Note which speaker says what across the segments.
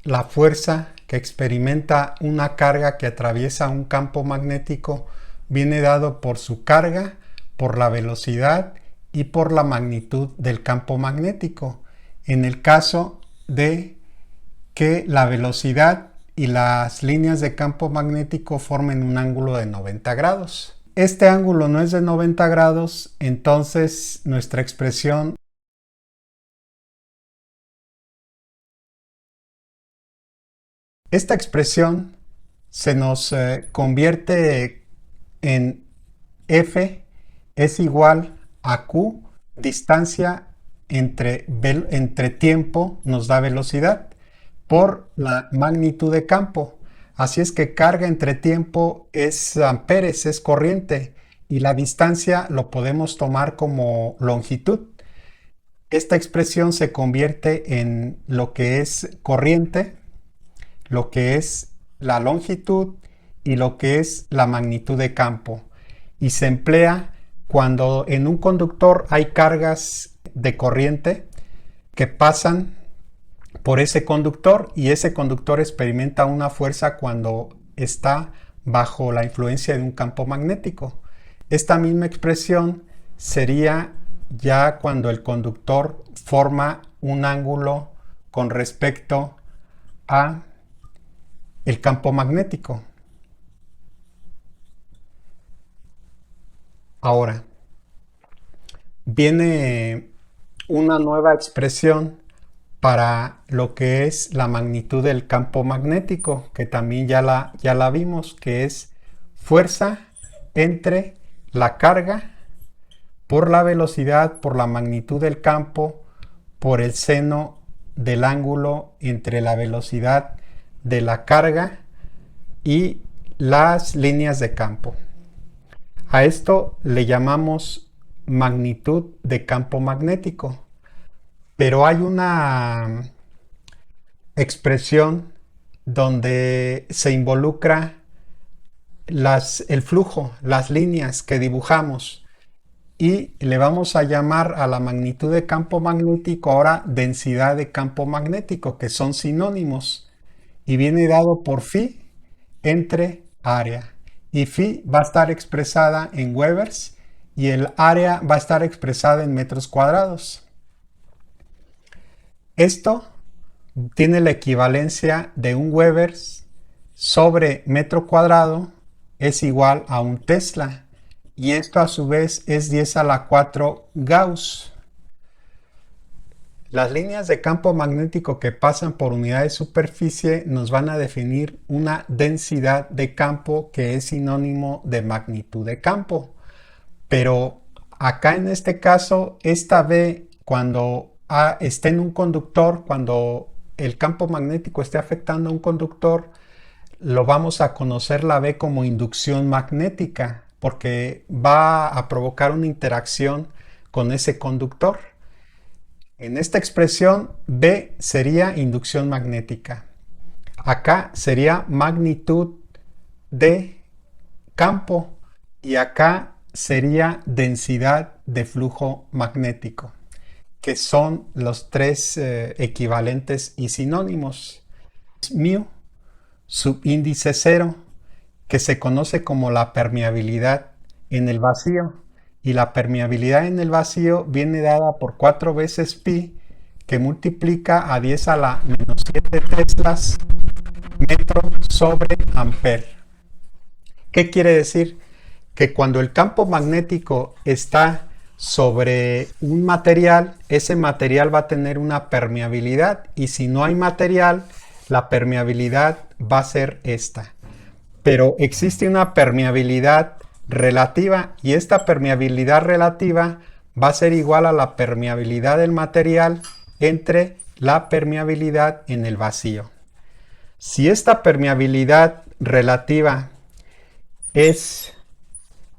Speaker 1: la fuerza que experimenta una carga que atraviesa un campo magnético viene dado por su carga, por la velocidad y por la magnitud del campo magnético. En el caso de que la velocidad y las líneas de campo magnético formen un ángulo de 90 grados. Este ángulo no es de 90 grados, entonces nuestra expresión se nos convierte en F es igual a Q, distancia entre tiempo nos da velocidad, por la magnitud de campo. Así es que carga entre tiempo es amperes, es corriente, y la distancia lo podemos tomar como longitud. Esta expresión se convierte en lo que es corriente, lo que es la longitud y lo que es la magnitud de campo. Y se emplea cuando en un conductor hay cargas de corriente que pasan por ese conductor y ese conductor experimenta una fuerza cuando está bajo la influencia de un campo magnético. Esta misma expresión sería ya cuando el conductor forma un ángulo con respecto a el campo magnético. Ahora, viene una nueva expresión para lo que es la magnitud del campo magnético, que también ya la vimos, que es fuerza entre la carga por la velocidad, por la magnitud del campo, por el seno del ángulo entre la velocidad de la carga y las líneas de campo. A esto le llamamos magnitud de campo magnético. Pero hay una expresión donde se involucra el flujo, las líneas que dibujamos, y le vamos a llamar a la magnitud de campo magnético ahora densidad de campo magnético, que son sinónimos, y viene dado por phi entre área. Y phi va a estar expresada en Webers y el área va a estar expresada en metros cuadrados. Esto tiene la equivalencia de un Weber sobre metro cuadrado es igual a un Tesla, y esto a su vez es 10 a la 4 Gauss. Las líneas de campo magnético que pasan por unidad de superficie nos van a definir una densidad de campo que es sinónimo de magnitud de campo. Pero acá en este caso, esta V cuando esté en un conductor, cuando el campo magnético esté afectando a un conductor, lo vamos a conocer la V como inducción magnética, porque va a provocar una interacción con ese conductor. En esta expresión, V sería inducción magnética. Acá sería magnitud de campo y acá sería densidad de flujo magnético, que son los tres equivalentes y sinónimos. Mu, subíndice 0, que se conoce como la permeabilidad en el vacío, y la permeabilidad en el vacío viene dada por 4 veces pi, que multiplica a 10 a la menos 7 teslas metro sobre amper. ¿Qué quiere decir? Que cuando el campo magnético está sobre un material, ese material va a tener una permeabilidad, y si no hay material, la permeabilidad va a ser esta. Pero existe una permeabilidad relativa, y esta permeabilidad relativa va a ser igual a la permeabilidad del material entre la permeabilidad en el vacío. Si esta permeabilidad relativa es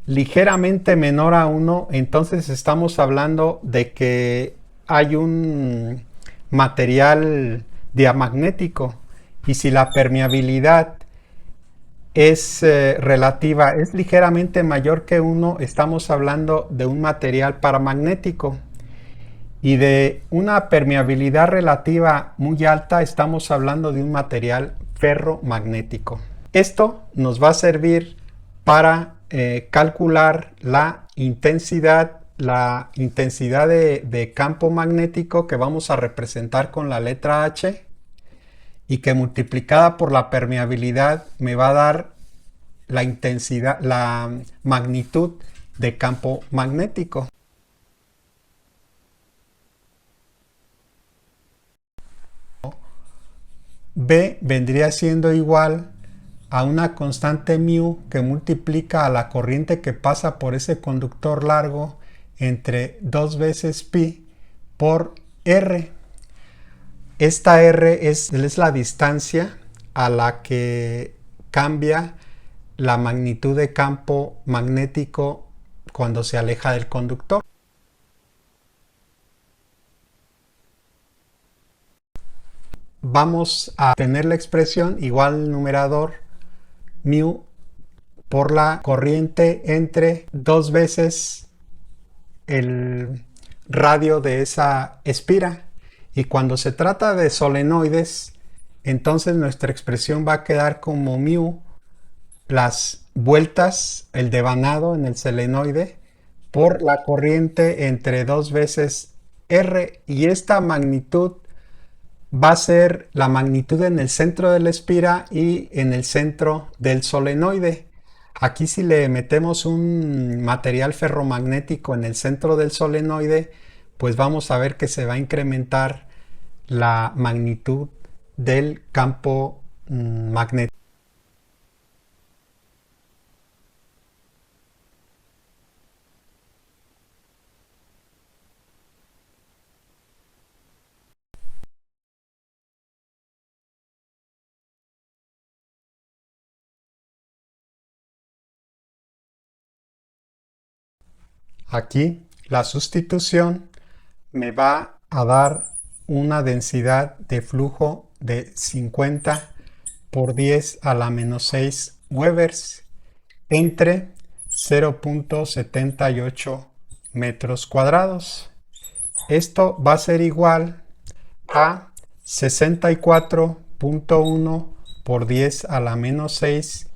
Speaker 1: ligeramente menor a 1, entonces estamos hablando de que hay un material diamagnético, y si la permeabilidad es relativa, es ligeramente mayor que 1, estamos hablando de un material paramagnético. Y de una permeabilidad relativa muy alta estamos hablando de un material ferromagnético. Esto nos va a servir para calcular la intensidad de campo magnético que vamos a representar con la letra H y que multiplicada por la permeabilidad me va a dar la intensidad, la magnitud de campo magnético. B vendría siendo igual a una constante mu que multiplica a la corriente que pasa por ese conductor largo entre 2 veces pi por r. Esta r es la distancia a la que cambia la magnitud de campo magnético cuando se aleja del conductor. Vamos a tener la expresión igual numerador mu por la corriente entre 2 veces el radio de esa espira. Y cuando se trata de solenoides, entonces nuestra expresión va a quedar como mu las vueltas, el devanado en el solenoide, por la corriente entre 2 veces r, y esta magnitud va a ser la magnitud en el centro de la espira y en el centro del solenoide. Aquí si le metemos un material ferromagnético en el centro del solenoide, pues vamos a ver que se va a incrementar la magnitud del campo magnético. Aquí la sustitución me va a dar una densidad de flujo de 50 por 10 a la menos 6 Webers entre 0.78 metros cuadrados. Esto va a ser igual a 64.1 por 10 a la menos 6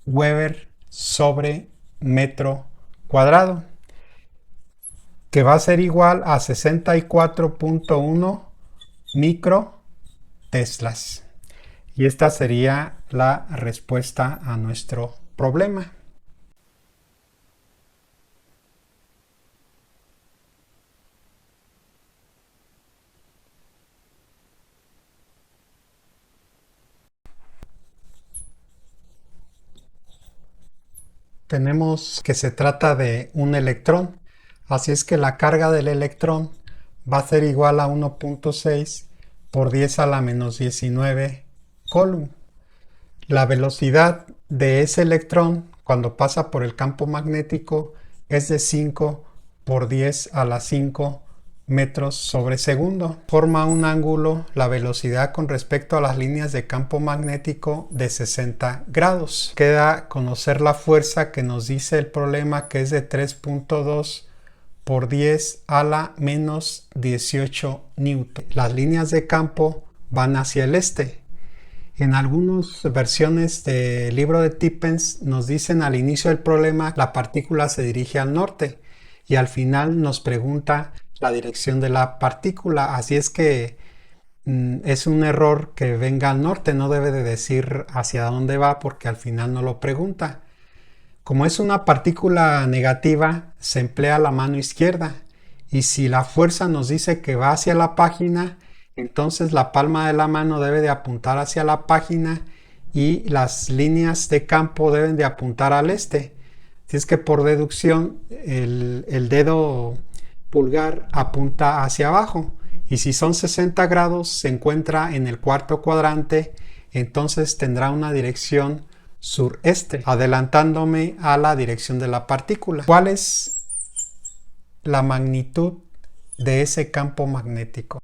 Speaker 1: Weber sobre metro cuadrado, que va a ser igual a 64.1 micro teslas. Y esta sería la respuesta a nuestro problema. Tenemos que se trata de un electrón, así es que la carga del electrón va a ser igual a 1.6 por 10 a la menos 19 coulomb. La velocidad de ese electrón cuando pasa por el campo magnético es de 5 por 10 a la 5 metros sobre segundo. Forma un ángulo la velocidad con respecto a las líneas de campo magnético de 60 grados. Queda conocer la fuerza que nos dice el problema, que es de 3.2 por 10 a la menos 18 newton. Las líneas de campo van hacia el este. En algunas versiones del libro de Tippens nos dicen al inicio del problema la partícula se dirige al norte y al final nos pregunta la dirección de la partícula. Así es que es un error que venga al norte, no debe de decir hacia dónde va porque al final no lo pregunta. Como es una partícula negativa, se emplea la mano izquierda, y si la fuerza nos dice que va hacia la página, entonces la palma de la mano debe de apuntar hacia la página y las líneas de campo deben de apuntar al este. Así es que por deducción el dedo pulgar apunta hacia abajo, y si son 60 grados se encuentra en el cuarto cuadrante, entonces tendrá una dirección sureste, adelantándome a la dirección de la partícula. ¿Cuál es la magnitud de ese campo magnético?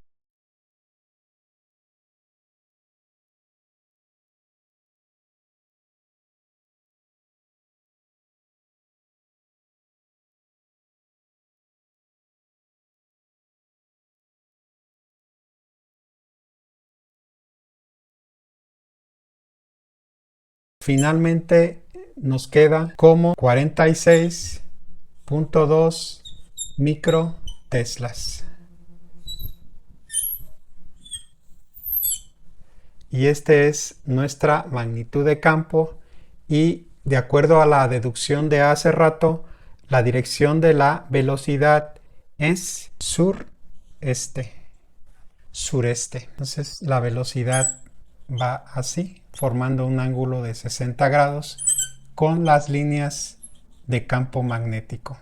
Speaker 1: Finalmente nos queda como 46.2 microteslas. Y este es nuestra magnitud de campo, y de acuerdo a la deducción de hace rato, la dirección de la velocidad es sureste. Entonces la velocidad va así, formando un ángulo de 60 grados con las líneas de campo magnético.